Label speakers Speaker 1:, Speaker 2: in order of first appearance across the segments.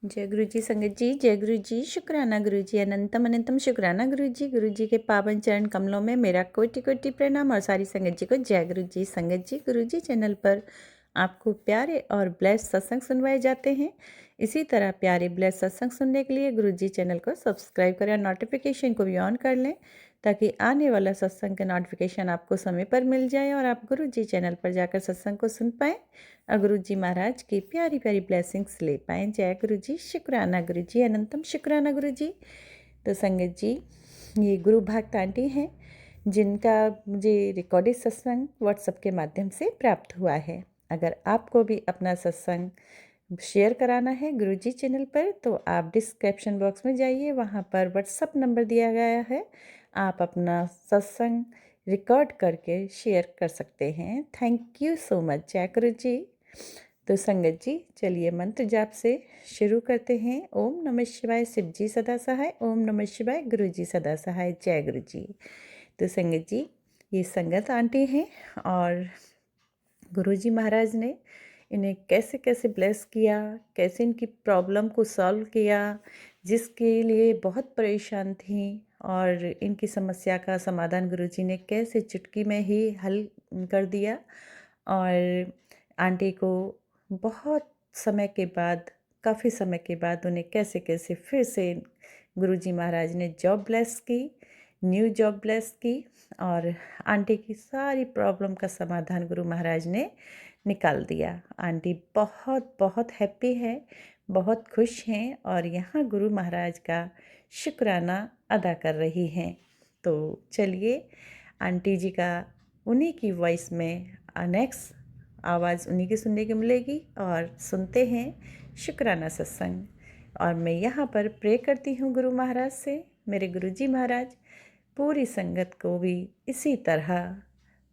Speaker 1: जय गुरु जी संगत जी, जय गुरु जी, शुक्राना गुरु जी, अनंतम अनंतम शुक्राना गुरु जी के पावन चरण कमलों में मेरा कोटि कोटि प्रणाम और सारी संगत जी को जय गुरु जी संगत जी। गुरु जी चैनल पर आपको प्यारे और ब्लेस्ड सत्संग सुनवाए जाते हैं। इसी तरह प्यारे ब्लेस्ड सत्संग सुनने के लिए गुरु जी चैनल को सब्सक्राइब करें, नोटिफिकेशन को भी ऑन कर लें ताकि आने वाला सत्संग का नोटिफिकेशन आपको समय पर मिल जाए और आप गुरु जी चैनल पर जाकर सत्संग को सुन पाएँ और गुरु जी महाराज की प्यारी प्यारी ब्लेसिंग्स ले पाएँ। जय गुरु जी, शुक्राना गुरु जी, अनंतम शुक्राना गुरु जी। तो संगत जी, ये गुरु भक्त आंटी हैं जिनका मुझे रिकॉर्डेड सत्संग व्हाट्सएप के माध्यम से प्राप्त हुआ है। अगर आपको भी अपना सत्संग शेयर कराना है गुरु जी चैनल पर तो आप डिस्क्रिप्शन बॉक्स में जाइए, वहाँ पर व्हाट्सएप नंबर दिया गया है। आप अपना सत्संग रिकॉर्ड करके शेयर कर सकते हैं। Thank you so much. जय गुरु जी। तो संगत जी चलिए मंत्र जाप से शुरू करते हैं। ओम नमः शिवाय, शिव जी सदा सहाय। ओम नमः शिवाय, गुरु जी सदा सहाय। जय गुरु जी। तो संगत जी, ये संगत आंटी हैं और गुरु जी महाराज ने इन्हें कैसे कैसे ब्लेस किया, कैसे इनकी प्रॉब्लम को सॉल्व किया, जिसके लिए बहुत परेशान थी और इनकी समस्या का समाधान गुरु जी ने कैसे चुटकी में ही हल कर दिया। और आंटी को बहुत समय के बाद, काफ़ी समय के बाद उन्हें कैसे कैसे फिर से गुरु जी महाराज ने जॉब ब्लेस की, न्यू जॉब ब्लेस की और आंटी की सारी प्रॉब्लम का समाधान गुरु महाराज ने निकाल दिया। आंटी बहुत बहुत हैप्पी है, बहुत खुश हैं और यहाँ गुरु महाराज का शुक्राना अदा कर रही हैं। तो चलिए आंटी जी का उन्हीं की वॉइस में नेक्स्ट आवाज़ उन्हीं की सुनने को मिलेगी और सुनते हैं शुक्राना सत्संग। और मैं यहाँ पर प्रे करती हूँ गुरु महाराज से, मेरे गुरु जी महाराज पूरी संगत को भी इसी तरह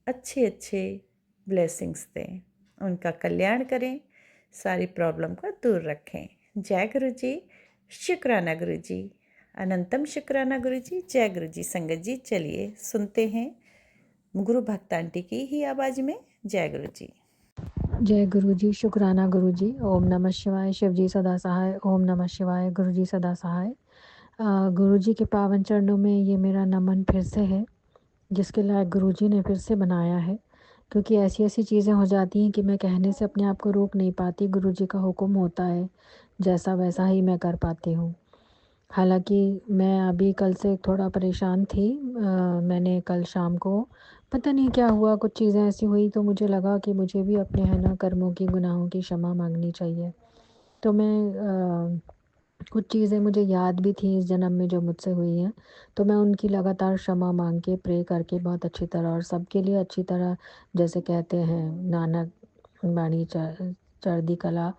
Speaker 1: अच्छे अच्छे ब्लेसिंग्स दें, उनका कल्याण करें, सारी प्रॉब्लम को दूर रखें। जय गुरु जी, शुक्राना गुरु जी, अनंतम शुक्राना गुरु जी। जय गुरु जी संगत जी। चलिए सुनते हैं गुरु भक्त आंटी की ही आवाज़ में। जय गुरु जी।
Speaker 2: जय गुरु जी, शुक्राना गुरु जी। ओम नमः शिवाय, शिव जी सदा सहाय। ओम नमः शिवाय, गुरु जी सदा सहाय। गुरु जी के पावन चरणों में ये मेरा नमन फिर से है, जिसके लायक गुरु जी ने फिर से बनाया है। क्योंकि ऐसी ऐसी चीज़ें हो जाती हैं कि मैं कहने से अपने आप को रोक नहीं पाती। गुरु जी का हुक्म होता है, जैसा वैसा ही मैं कर पाती हूँ। हालाँकि मैं अभी कल से थोड़ा परेशान थी। मैंने कल शाम को पता नहीं क्या हुआ, कुछ चीज़ें ऐसी हुई तो मुझे लगा कि मुझे भी अपने है ना कर्मों की, गुनाहों की क्षमा माँगनी चाहिए। तो मैं कुछ चीज़ें मुझे याद भी थी इस जन्म में जो मुझसे हुई हैं, तो मैं उनकी लगातार क्षमा माँग के, प्रे करके बहुत अच्छी तरह और सबके लिए अच्छी तरह, जैसे कहते हैं नानक बाणी चढ़दी कला,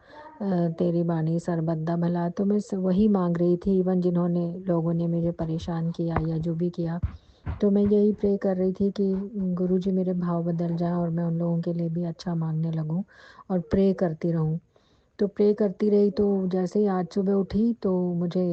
Speaker 2: तेरी बाणी सरबद्दा भला। तो मैं वही मांग रही थी, इवन जिन्होंने लोगों ने मुझे परेशान किया या जो भी किया। तो मैं यही प्रे कर रही थी कि गुरु जी मेरे भाव बदल जाएं और मैं उन लोगों के लिए भी अच्छा मांगने लगूं और प्रे करती रहूं। तो प्रे करती रही, तो जैसे ही आज सुबह उठी तो मुझे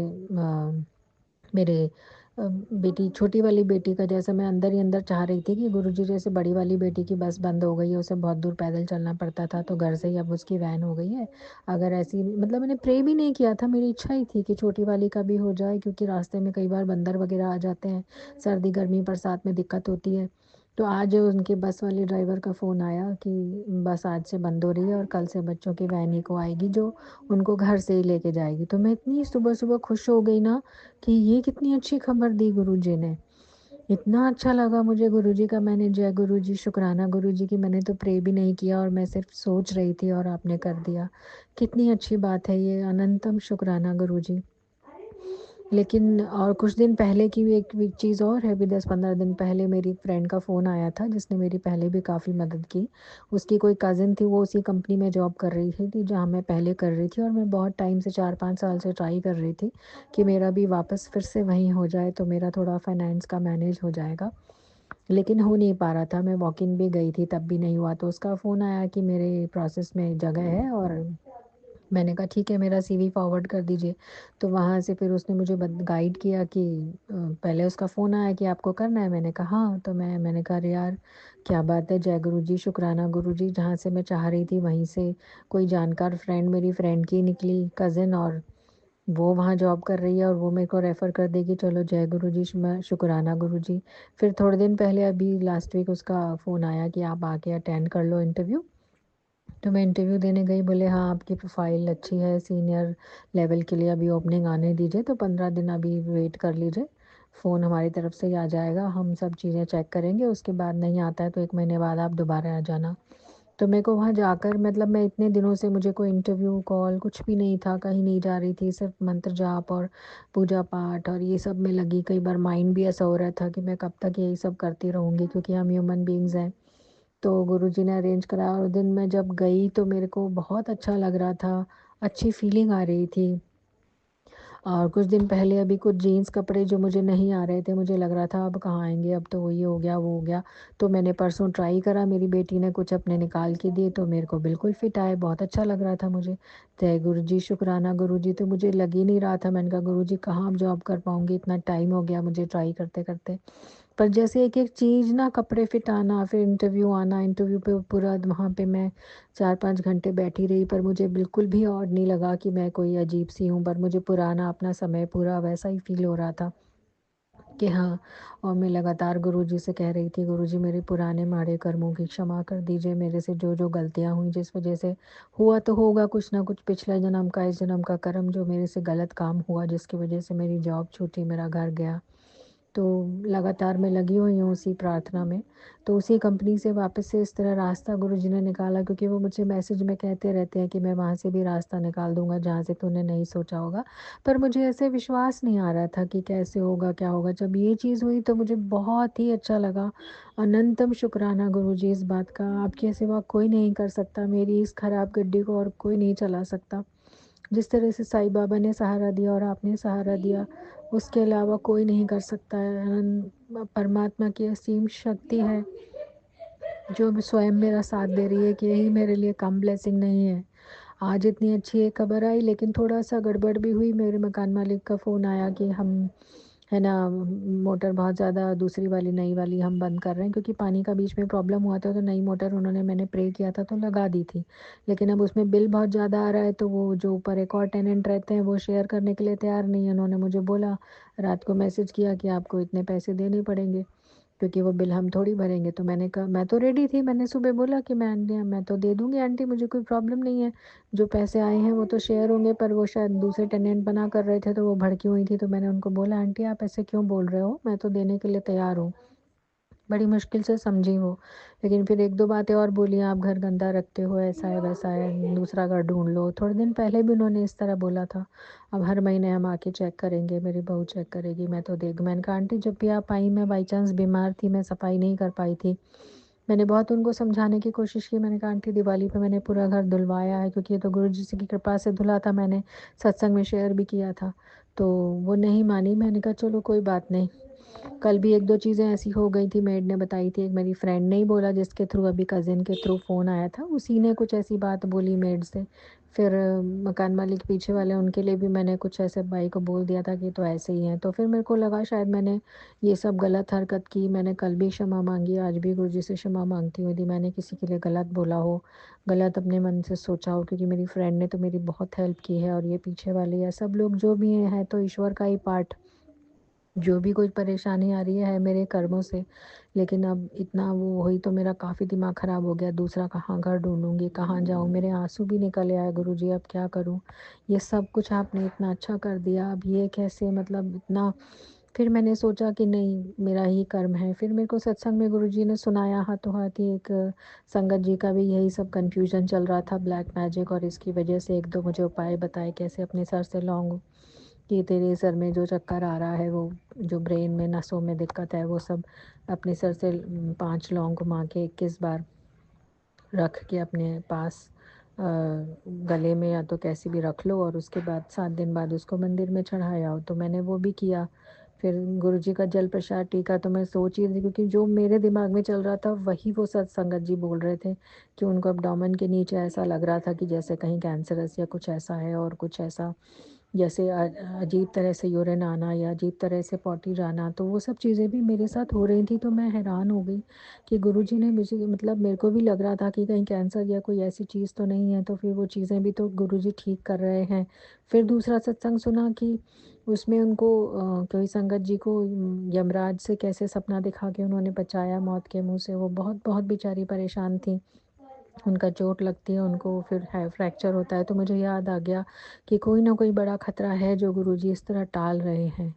Speaker 2: मेरे बेटी, छोटी वाली बेटी का, जैसे मैं अंदर ही अंदर चाह रही थी कि गुरुजी, जैसे बड़ी वाली बेटी की बस बंद हो गई है, उसे बहुत दूर पैदल चलना पड़ता था, तो घर से ही अब उसकी वैन हो गई है। अगर ऐसी, मतलब मैंने प्रे भी नहीं किया था, मेरी इच्छा ही थी कि छोटी वाली का भी हो जाए, क्योंकि रास्ते में कई बार बंदर वगैरह आ जाते हैं, सर्दी गर्मी बरसात में दिक्कत होती है। तो आज उनके बस वाले ड्राइवर का फ़ोन आया कि बस आज से बंद हो रही है और कल से बच्चों की वैन ही को आएगी जो उनको घर से ही लेके जाएगी। तो मैं इतनी सुबह-सुबह खुश हो गई ना कि ये कितनी अच्छी खबर दी गुरुजी ने। इतना अच्छा लगा मुझे गुरुजी का। मैंने जय गुरुजी, शुक्राना गुरुजी की मैंने तो प्रे भी नहीं किया और मैं सिर्फ सोच रही थी और आपने कर दिया। कितनी अच्छी बात है ये, अनंतम शुक्राना गुरुजी। लेकिन और कुछ दिन पहले की भी एक चीज़ और है, अभी 10-15 दिन पहले मेरी फ्रेंड का फ़ोन आया था, जिसने मेरी पहले भी काफ़ी मदद की। उसकी कोई कज़िन थी, वो उसी कंपनी में जॉब कर रही थी जहाँ मैं पहले कर रही थी, और मैं बहुत टाइम से 4-5 साल से ट्राई कर रही थी कि मेरा भी वापस फिर से वहीं हो जाए, तो मेरा थोड़ा फाइनेंस का मैनेज हो जाएगा। लेकिन हो नहीं पा रहा था, मैं वॉक इन भी गई थी तब भी नहीं हुआ। तो उसका फ़ोन आया कि मेरे प्रोसेस में जगह है, और मैंने कहा ठीक है, मेरा सीवी फॉरवर्ड कर दीजिए। तो वहाँ से फिर उसने मुझे गाइड किया कि पहले उसका फ़ोन आया कि आपको करना है। मैंने कहा हाँ। तो मैंने कहा अरे यार, क्या बात है, जय गुरु जी, शुक्राना गुरु जी, जहाँ से मैं चाह रही थी वहीं से कोई जानकार फ्रेंड, मेरी फ्रेंड की निकली कज़िन, और वो वहाँ जॉब कर रही है और वो मेरे को रेफ़र कर देगी, चलो जय गुरुजी मैं शुकराना गुरुजी। फिर थोड़े दिन पहले अभी लास्ट वीक उसका फ़ोन आया कि आप आके अटेंड कर लो इंटरव्यू। तो मैं इंटरव्यू देने गई, बोले हाँ आपकी प्रोफ़ाइल अच्छी है, सीनियर लेवल के लिए अभी ओपनिंग आने दीजिए, तो 15 दिन अभी वेट कर लीजिए। फ़ोन हमारी तरफ से ही आ जाएगा, हम सब चीज़ें चेक करेंगे, उसके बाद नहीं आता है तो 1 महीने बाद आप दोबारा आ जाना। तो मेरे को वहाँ जाकर मतलब मैं इतने दिनों से मुझे कोई इंटरव्यू, कॉल कुछ भी नहीं था, कहीं नहीं जा रही थी, सिर्फ़ मंत्र जाप और पूजा-पाठ और ये सब में लगी। कई बार माइंड भी ऐसा हो रहा था कि मैं कब तक यही सब करती रहूँगी, क्योंकि हम ह्यूमन बीइंग्स हैं। तो गुरुजी ने अरेंज कराया और दिन मैं जब गई तो मेरे को बहुत अच्छा लग रहा था, अच्छी फीलिंग आ रही थी। और कुछ दिन पहले अभी कुछ जीन्स कपड़े जो मुझे नहीं आ रहे थे, मुझे लग रहा था अब कहाँ आएँगे, अब तो ये हो गया, वो हो गया। तो मैंने परसों ट्राई करा, मेरी बेटी ने कुछ अपने निकाल के दिए तो मेरे को बिल्कुल फिट आए, बहुत अच्छा लग रहा था मुझे। जय गुरुजी, शुकराना गुरुजी, तो मुझे लग ही नहीं रहा था, मैंने कहा गुरुजी कहाँ अब जॉब कर पाऊँगी, इतना टाइम हो गया मुझे ट्राई करते-करते। पर जैसे एक-एक चीज़ ना कपड़े फिट आना, फिर इंटरव्यू आना, इंटरव्यू पे पूरा वहाँ पे मैं 4-5 घंटे बैठी रही, पर मुझे बिल्कुल भी ऑड नहीं लगा कि मैं कोई अजीब-सी हूँ, पर मुझे पुराना अपना समय पूरा वैसा ही फ़ील हो रहा था कि हाँ। और मैं लगातार गुरुजी से कह रही थी, गुरुजी मेरे पुराने माड़े कर्मों की क्षमा कर दीजिए, मेरे से जो-जो गलतियाँ हुई जिस वज़ह से हुआ तो होगा कुछ ना कुछ पिछले जन्म का, इस जन्म का कर्म जो मेरे से गलत काम हुआ जिसकी वज़ह से मेरी जॉब छूटी, मेरा घर गया। तो लगातार मैं लगी हुई हूँ उसी प्रार्थना में। तो उसी कंपनी से वापस से इस तरह रास्ता गुरुजी ने निकाला, क्योंकि वो मुझे मैसेज में कहते रहते हैं कि मैं वहाँ से भी रास्ता निकाल दूँगा जहाँ से तूने नहीं सोचा होगा। पर मुझे ऐसे विश्वास नहीं आ रहा था कि कैसे होगा, क्या होगा? जब ये चीज़ हुई तो मुझे बहुत ही अच्छा लगा। अनंतम शुकराना गुरुजी इस बात का, आपके सिवा कोई नहीं कर सकता, मेरी इस खराब गड्डी को और कोई नहीं चला सकता। जिस तरह से साईं बाबा ने सहारा दिया और आपने सहारा दिया, उसके अलावा कोई नहीं कर सकता है। परमात्मा की असीम शक्ति है, जो भी स्वयं मेरा साथ दे रही है कि यही मेरे लिए कम ब्लेसिंग नहीं है। आज इतनी अच्छी एक खबर आई, लेकिन थोड़ा-सा गड़बड़ भी हुई, मेरे मकान मालिक का फ़ोन आया कि हम है ना, मोटर बहुत ज़्यादा दूसरी वाली नई वाली हम बंद कर रहे हैं, क्योंकि पानी का बीच में प्रॉब्लम हुआ था, तो नई मोटर उन्होंने मैंने प्रे किया था तो लगा दी थी। लेकिन अब उसमें बिल बहुत ज़्यादा आ रहा है, तो वो जो ऊपर एक और टेनेंट रहते हैं वो शेयर करने के लिए तैयार नहीं है। उन्होंने मुझे बोला, रात को मैसेज किया कि आपको इतने पैसे देने पड़ेंगे, क्योंकि वो बिल हम थोड़ी भरेंगे। तो मैंने कहा, मैं तो रेडी थी, मैंने सुबह बोला कि मैं तो दे दूँगी आंटी, मुझे कोई प्रॉब्लम नहीं है। जो पैसे आए हैं वो तो शेयर होंगे, पर वो शायद दूसरे टेनेंट मना कर रहे थे तो वो भड़की हुई थी, तो मैंने उनको बोला, आंटी आप ऐसे क्यों बोल रहे हो? मैं तो देने के लिए तैयार हूँ। बड़ी मुश्किल से समझी वो। लेकिन फिर 1-2 बातें और बोली, आप घर गंदा रखते हो, ऐसा है, वैसा है, दूसरा घर ढूँढ लो। थोड़े दिन पहले भी उन्होंने इस तरह बोला था। अब हर महीने हम आके चेक करेंगे, मेरी बहू चेक करेगी, मैं तो देख मैंने कहा आंटी जब भी आप आई मैं बाई चांस बीमार थी, मैं सफाई नहीं कर पाई थी। मैंने बहुत उनको समझाने की कोशिश की, मैंने कहा आंटी दिवाली पे मैंने पूरा घर धुलवाया है, क्योंकि ये तो गुरुजी की कृपा से धुला था, मैंने सत्संग में शेयर भी किया था। तो वो नहीं मानी, मैंने कहा चलो कोई बात नहीं। कल भी 1-2 चीज़ें ऐसी हो गई थी, मेड ने बताई थी, एक मेरी फ्रेंड ने ही बोला जिसके थ्रू अभी कज़िन के थ्रू फ़ोन आया था, उसी ने कुछ ऐसी बात बोली मेड से। फिर मकान मालिक पीछे वाले उनके लिए भी मैंने कुछ ऐसे भाई को बोल दिया था कि तो ऐसे ही हैं। तो फिर मेरे को लगा शायद मैंने ये सब गलत हरकत की, मैंने कल भी क्षमा माँगी, आज भी गुरुजी से क्षमा माँगती हूँ यदि मैंने किसी के लिए गलत बोला हो, गलत अपने मन से सोचा हो, क्योंकि मेरी फ्रेंड ने तो मेरी बहुत हेल्प की है और ये पीछे वाले या सब लोग जो भी हैं तो ईश्वर का ही पार्ट। जो भी कोई परेशानी आ रही है मेरे कर्मों से, लेकिन अब इतना वो हुई तो मेरा काफ़ी दिमाग ख़राब हो गया, दूसरा कहाँ घर ढूँढूँगी, कहाँ जाऊँ? मेरे आँसू भी निकल आए, गुरुजी अब क्या करूँ? ये सब कुछ आपने इतना अच्छा कर दिया, अब ये कैसे मतलब इतना। फिर मैंने सोचा कि नहीं, मेरा ही कर्म है। फिर मेरे को सत्संग में गुरुजी ने सुनाया हाथों-हाथ ही एक संगत जी का भी यही सब कन्फ्यूज़न चल रहा था, ब्लैक मैजिक, और इसकी वजह से 1-2 मुझे उपाय बताए कैसे अपने सर से लौंग, कि तेरे सर में जो चक्कर आ रहा है, वो जो ब्रेन में नसों में दिक्कत है, वो सब अपने सर से 5 लौंग घुमा के 21 बार रख के अपने पास गले में या तो कैसे भी रख लो, और उसके बाद 7 दिन बाद उसको मंदिर में चढ़ाया हो। तो मैंने वो भी किया। फिर गुरुजी का जल प्रसाद टीका तो मैं सोच ही रही थी, क्योंकि जो मेरे दिमाग में चल रहा था वही वो सत्संगत जी बोल रहे थे कि उनको एब्डोमेन के नीचे ऐसा लग रहा था कि जैसे कहीं कैंसरस या कुछ ऐसा है और कुछ ऐसा। जैसे अजीब तरह से यूरिन आना या अजीब तरह से पॉटी जाना, तो वो सब चीज़ें भी मेरे साथ हो रही थी। तो मैं हैरान हो गई कि गुरुजी ने मुझे, मतलब मेरे को भी लग रहा था कि कहीं कैंसर या कोई ऐसी चीज़ तो नहीं है, तो फिर वो चीज़ें भी तो गुरुजी ठीक कर रहे हैं। फिर दूसरा सत्संग सुना कि उसमें उनको कोई संगत जी को यमराज से कैसे सपना दिखा के उन्होंने बचाया मौत के मुँह से। वो बहुत बेचारी परेशान थी। उनका चोट लगती है, उनको फिर है फ्रैक्चर होता है। तो मुझे याद आ गया कि कोई ना कोई बड़ा खतरा है जो गुरुजी इस तरह टाल रहे हैं।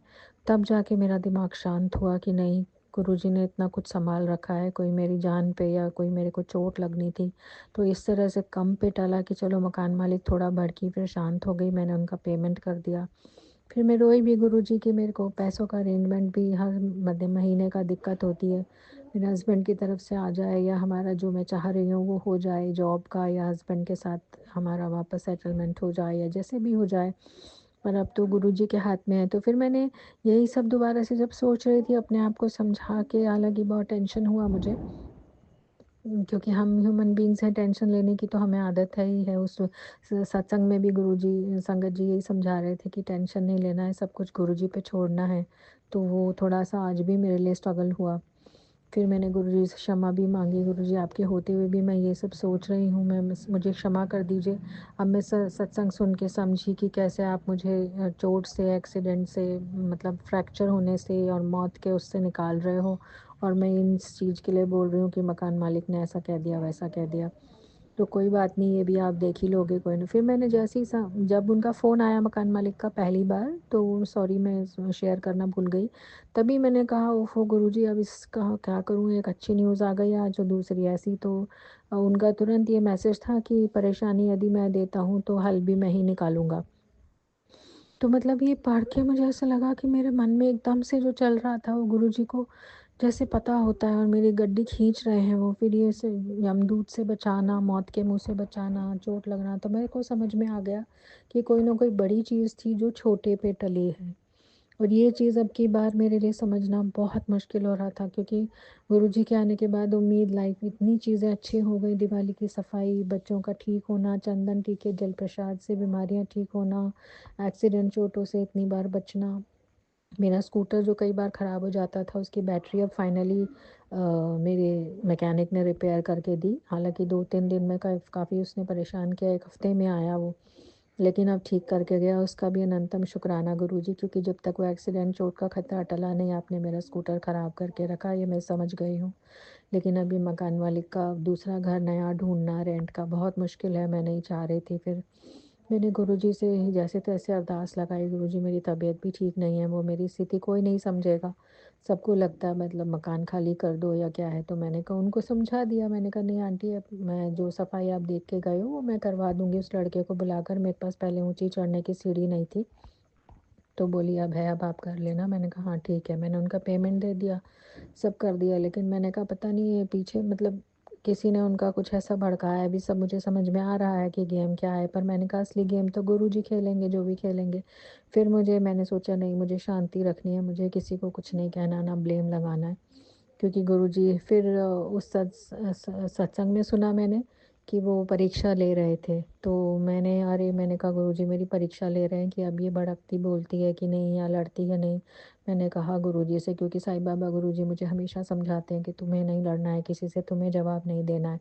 Speaker 2: तब जाके मेरा दिमाग शांत हुआ कि नहीं, गुरुजी ने इतना कुछ सँभाल रखा है, कोई मेरी जान पे या कोई मेरे को चोट लगनी थी, तो इस तरह से कम पे टला कि चलो मकान मालिक थोड़ा भड़की, फिर शांत हो गई, मैंने उनका पेमेंट कर दिया। फिर मैं रोई भी गुरुजी कि मेरे को पैसों का अरेंजमेंट भी हर मध्य महीने का दिक्कत होती है। मेरे हस्बैंड की तरफ से आ जाए या हमारा जो मैं चाह रही हूँ वो हो जाए, जॉब का या हस्बैंड के साथ हमारा वापस सेटलमेंट हो जाए या जैसे भी हो जाए, पर अब तो गुरुजी के हाथ में है। तो फिर मैंने यही सब दोबारा से जब सोच रही थी अपने आप को समझा के, हालाँकि बहुत टेंशन हुआ मुझे, क्योंकि हम ह्यूमन बीइंग्स हैं, टेंशन लेने की तो हमें आदत है ही है। उस सत्संग में भी गुरुजी संगत जी यही समझा रहे थे कि टेंशन नहीं लेना है, सब कुछ गुरुजी पे छोड़ना है। तो वो थोड़ा-सा आज भी मेरे लिए स्ट्रगल हुआ। फिर मैंने गुरुजी से क्षमा भी माँगी, गुरुजी आपके होते हुए भी मैं ये सब सोच रही हूँ, मैं मुझे क्षमा कर दीजिए। अब मैं सत्संग सुन के समझी कि कैसे आप मुझे चोट से, एक्सीडेंट से, मतलब फ्रैक्चर होने से और मौत के उससे निकाल रहे हो, और मैं इस चीज़ के लिए बोल रही हूँ कि मकान मालिक ने ऐसा कह दिया, वैसा कह दिया। तो कोई बात नहीं, ये भी आप देख ही लोगे, कोई ना। फिर मैंने जैसे ही जब उनका फ़ोन आया मकान मालिक का पहली बार, तो सॉरी मैं शेयर करना भूल गई। तभी मैंने कहा ओफ़ो गुरुजी, अब इसका क्या करूँ, एक अच्छी न्यूज़ आ गई आज और दूसरी ऐसी। तो उनका तुरंत ये मैसेज था कि परेशानी यदि मैं देता हूँ तो हल भी मैं ही निकालूँगा। तो मतलब ये पढ़ के मुझे ऐसा लगा कि मेरे मन में एकदम से जो चल रहा था वो गुरुजी को जैसे पता होता है, और मेरी गड्डी खींच रहे हैं वो। फिर ये से यमदूत से बचाना, मौत के मुँह से बचाना, चोट लगना, तो मेरे को समझ में आ गया कि कोई ना कोई बड़ी चीज़ थी जो छोटे पे टली है। और ये चीज़ अब की बार मेरे लिए समझना बहुत मुश्किल हो रहा था, क्योंकि गुरुजी के आने के बाद उम्मीद, लाइफ इतनी चीज़ें अच्छी हो गई, दिवाली की सफाई, बच्चों का ठीक होना, चंदन टीके, जल प्रसाद से बीमारियाँ ठीक होना, एक्सीडेंट चोटों से इतनी बार बचना। मेरा स्कूटर जो कई बार ख़राब हो जाता था, उसकी बैटरी अब फाइनली मेरे मैकेनिक ने रिपेयर करके दी। हालाँकि 2-3 दिन में काफ़ी उसने परेशान किया, 1 हफ़्ते में आया वो। लेकिन अब ठीक करके गया, उसका भी अनंतम शुक्राना गुरुजी, क्योंकि जब तक वो एक्सीडेंट चोट का खतरा टला नहीं, आपने मेरा स्कूटर ख़राब करके रखा, ये मैं समझ गई हूँ। लेकिन अभी मकान मालिक का दूसरा घर नया ढूँढना रेंट का बहुत मुश्किल है, मैं नहीं चाह रही थी। फिर मैंने गुरुजी से जैसे-तैसे अरदास लगाई, गुरुजी मेरी तबीयत भी ठीक नहीं है, वो मेरी स्थिति कोई नहीं समझेगा। सबको लगता है मतलब मकान खाली कर दो या क्या है, तो मैंने कहा, उनको समझा दिया, मैंने कहा नहीं आंटी, अब मैं जो सफाई आप देख के गए हो वो मैं करवा दूँगी उस लड़के को बुलाकर, मेरे पास पहले ऊँची चढ़ने की सीढ़ी नहीं थी। तो बोली अब है, अब आप कर लेना। मैंने कहा हाँ ठीक है, मैंने उनका पेमेंट दे दिया, सब कर दिया। लेकिन मैंने कहा पता नहीं ये पीछे, मतलब किसी ने उनका कुछ ऐसा भड़काया है, अभी सब मुझे समझ में आ रहा है कि गेम क्या है, पर मैंने कहा असली गेम तो गुरुजी खेलेंगे, जो भी खेलेंगे। फिर मैंने सोचा नहीं, मुझे शांति रखनी है, मुझे किसी को कुछ नहीं कहना, ना ब्लेम लगाना है। क्योंकि गुरुजी फिर उस सत्संग में सुना मैंने कि वो परीक्षा ले रहे थे। तो मैंने कहा गुरुजी मेरी परीक्षा ले रहे हैं कि अब ये भड़कती बोलती है कि नहीं या लड़ती है नहीं। मैंने कहा गुरुजी से, क्योंकि साईं बाबा गुरुजी मुझे हमेशा समझाते हैं कि तुम्हें नहीं लड़ना है किसी से, तुम्हें जवाब नहीं देना है।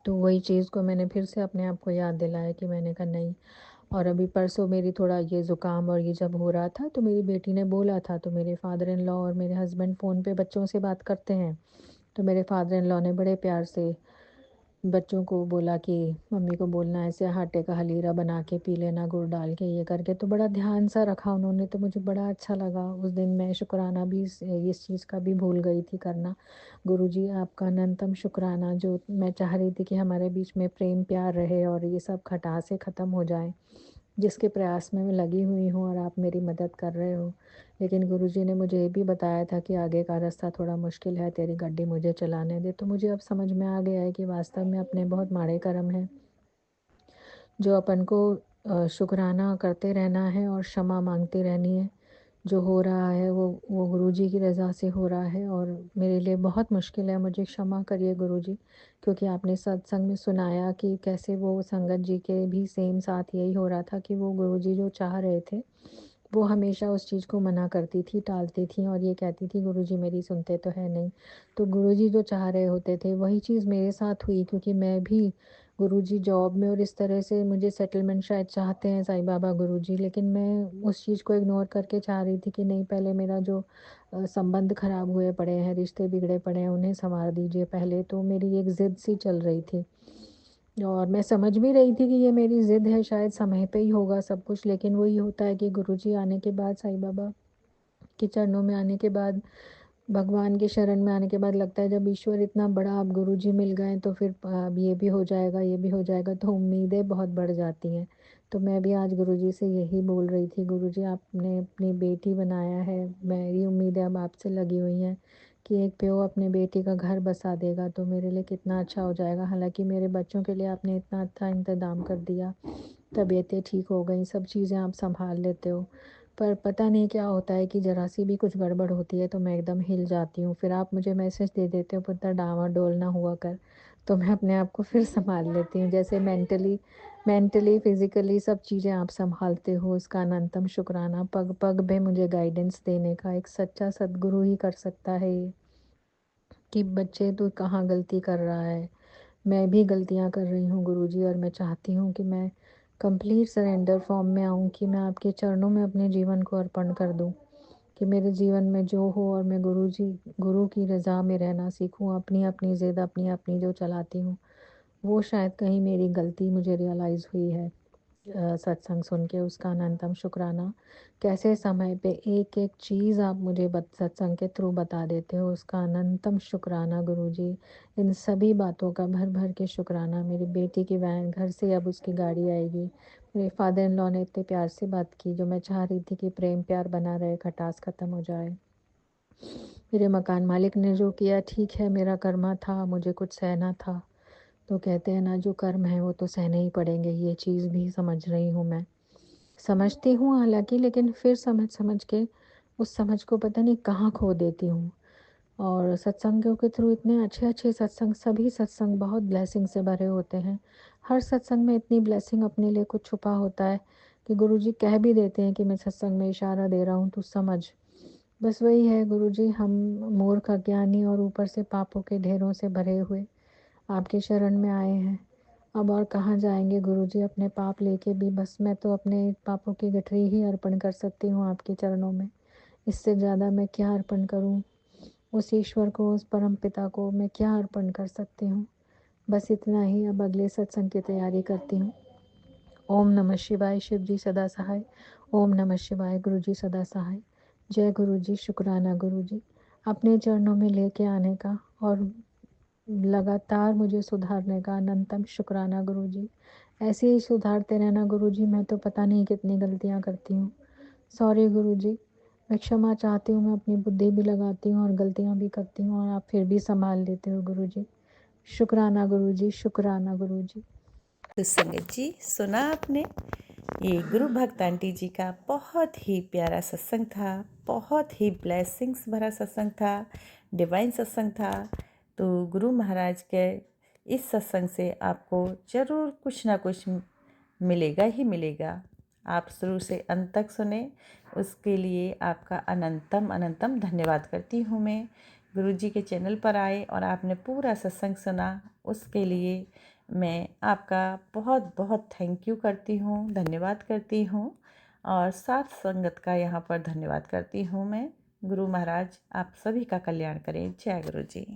Speaker 2: तो वही चीज़ को मैंने फिर से अपने आप को याद दिलाया कि मैंने कहा नहीं। और अभी परसों मेरी थोड़ा ये ज़ुकाम और ये जब हो रहा था, तो मेरी बेटी ने बोला था, तो मेरे फादर इन लॉ और मेरे हस्बैंड फ़ोन पे बच्चों से बात करते हैं। तो मेरे फादर इन लॉ ने बड़े प्यार से बच्चों को बोला कि मम्मी को बोलना ऐसे आटे का हलीरा बना के पी लेना, गुड़ डाल के, ये करके। तो बड़ा ध्यान सा रखा उन्होंने, तो मुझे बड़ा अच्छा लगा। उस दिन मैं शुक्राना भी इस चीज़ का भी भूल गई थी करना। गुरुजी आपका अनंतम शुक्राना, जो मैं चाह रही थी कि हमारे बीच में प्रेम प्यार रहे और ये सब खटासें ख़त्म हो जाएँ, जिसके प्रयास में मैं लगी हुई हूँ और आप मेरी मदद कर रहे हो। लेकिन गुरुजी ने मुझे ये भी बताया था कि आगे का रास्ता थोड़ा मुश्किल है, तेरी गाड़ी मुझे चलाने दे। तो मुझे अब समझ में आ गया है कि वास्तव में अपने बहुत माड़े कर्म हैं, जो अपन को शुक्राना करते रहना है और क्षमा माँगती रहनी है। जो हो रहा है वो गुरुजी की रज़ा से हो रहा है और मेरे लिए बहुत मुश्किल है, मुझे क्षमा करिए गुरुजी। क्योंकि आपने सत्संग में सुनाया कि कैसे वो संगत जी के भी सेम साथ यही हो रहा था कि वो गुरुजी जो चाह रहे थे, वो हमेशा उस चीज़ को मना करती थी, टालती थी और ये कहती थी गुरुजी मेरी सुनते तो है नहीं। तो गुरुजी जो चाह रहे होते थे वही चीज़ मेरे साथ हुई, क्योंकि मैं भी गुरुजी जॉब में और इस तरह से मुझे सेटलमेंट शायद चाहते हैं साईं बाबा गुरुजी, लेकिन मैं उस चीज़ को इग्नोर करके चाह रही थी कि नहीं, पहले मेरा जो संबंध खराब हुए पड़े हैं, रिश्ते बिगड़े पड़े हैं, उन्हें सँवार दीजिए पहले। तो मेरी एक ज़िद सी चल रही थी और मैं समझ भी रही थी कि ये मेरी ज़िद है, शायद समय पे ही होगा सब कुछ। लेकिन वही होता है कि गुरुजी आने के बाद, साईं बाबा के चरणों में आने के बाद, भगवान के शरण में आने के बाद लगता है जब ईश्वर इतना बड़ा, अब गुरुजी मिल गए तो फिर अब ये भी हो जाएगा, ये भी हो जाएगा, तो उम्मीदें बहुत बढ़ जाती हैं। तो मैं भी आज गुरुजी से यही बोल रही थी, गुरुजी आपने अपनी बेटी बनाया है, मेरी उम्मीदें अब आपसे लगी हुई हैं कि एक प्यो अपने बेटी का घर बसा देगा तो मेरे लिए कितना अच्छा हो जाएगा। हालाँकि मेरे बच्चों के लिए आपने इतना अच्छा इंतज़ाम कर दिया, तबीयतें ठीक हो गई, सब चीज़ें आप सँभाल लेते हो। पर पता नहीं क्या होता है कि ज़रा-सी भी कुछ गड़बड़ होती है तो मैं एकदम हिल जाती हूँ। फिर आप मुझे मैसेज दे देते हो, पुत्र डाँवाडोल ना हुआ कर, तो मैं अपने आप को फिर सँभाल लेती हूँ। जैसे मेंटली, फ़िज़िकली सब चीज़ें आप सँभालते हो, उसका अनंतम शुक्राना। पग-पग पे मुझे गाइडेंस देने का एक सच्चा सद्गुरु ही कर सकता है ये, कि बच्चे तू कहाँ गलती कर रहा है। मैं भी गलतियाँ कर रही हूँ गुरुजी, और मैं चाहती हूँ कि मैं कंप्लीट सरेंडर फॉर्म में आऊँ, कि मैं आपके चरणों में अपने जीवन को अर्पण कर दूँ, कि मेरे जीवन में जो हो और मैं गुरु की रज़ा में रहना सीखूँ। अपनी-अपनी ज़िद, अपनी-अपनी जो चलाती हूँ, वो शायद कहीं मेरी गलती मुझे रियलाइज़ हुई है। सत्संग सुन के उसका अनंतम शुक्राना। कैसे समय पे एक-एक चीज़ आप मुझे सत्संग के थ्रू बता देते हो, उसका अनंतम शुक्राना गुरुजी। इन सभी बातों का भर-भर के शुक्राना। मेरी बेटी की वैन घर से अब उसकी गाड़ी आएगी। मेरे फादर इन लॉ ने इतने प्यार से बात की, जो मैं चाह रही थी कि प्रेम प्यार बना रहे, खटास खत्म हो जाए। मेरे मकान मालिक ने जो किया ठीक है, मेरा कर्मा था, मुझे कुछ सहना था। तो कहते हैं ना, जो कर्म है वो तो सहने ही पड़ेंगे, ये चीज़ भी समझ रही हूँ मैं। समझती हूँ हालाँकि, लेकिन फिर समझ-समझ के उस समझ को पता नहीं कहाँ खो देती हूँ। और सत्संगों के थ्रू इतने अच्छे-अच्छे सत्संग, सभी सत्संग बहुत ब्लेसिंग से भरे होते हैं। हर सत्संग में इतनी ब्लेसिंग अपने लिए कुछ छुपा होता है कि गुरुजी कह भी देते हैं कि मैं सत्संग में इशारा दे रहा हूँ, तू समझ। बस वही है गुरुजी, हम मूर्ख, अज्ञानी और ऊपर से पापों के ढेरों से भरे हुए आपके शरण में आए हैं। अब और कहाँ जाएँगे गुरुजी अपने पाप लेके भी, बस मैं तो अपने पापों की गठरी ही अर्पण कर सकती हूँ आपके चरणों में। इससे ज़्यादा मैं क्या अर्पण करूँ? उस ईश्वर को, उस परमपिता को मैं क्या अर्पण कर सकती हूँ? बस इतना ही, अब अगले सत्संग की तैयारी करती हूँ। ओम नमः शिवाय, शिव जी सदा सहाय। ओम नमः शिवाय, गुरु जी सदा सहाय। जय गुरु जी, शुक्राना गुरु जी। अपने चरणों में लेके आने का और लगातार मुझे सुधारने का अनंतम शुक्राना गुरु जी। ऐसे ही सुधारते रहना गुरु जी, मैं तो पता नहीं कितनी गलतियाँ करती हूँ। सॉरी गुरु जी, मैं क्षमा चाहती हूँ, मैं अपनी बुद्धि भी लगाती हूँ और गलतियाँ भी करती हूँ और आप फिर भी सँभाल लेते हो गुरु जी। शुक्राना गुरु जी, शुक्राना गुरु जी।
Speaker 1: तो संगत जी, सुना आपने, ये गुरु भक्त आंटी जी का बहुत ही प्यारा सत्संग था, बहुत ही ब्लेसिंग्स भरा सत्संग था, डिवाइन सत्संग था। तो गुरु महाराज के इस सत्संग से आपको ज़रूर कुछ ना कुछ मिलेगा ही मिलेगा। आप शुरू से अंत तक सुने, उसके लिए आपका अनंतम अनंतम धन्यवाद करती हूँ मैं। गुरुजी के चैनल पर आए और आपने पूरा सत्संग सुना, उसके लिए मैं आपका बहुत बहुत थैंक यू करती हूँ, धन्यवाद करती हूँ। और साथ संगत का यहाँ पर धन्यवाद करती हूँ मैं। गुरु महाराज आप सभी का कल्याण करें। जय गुरु जी।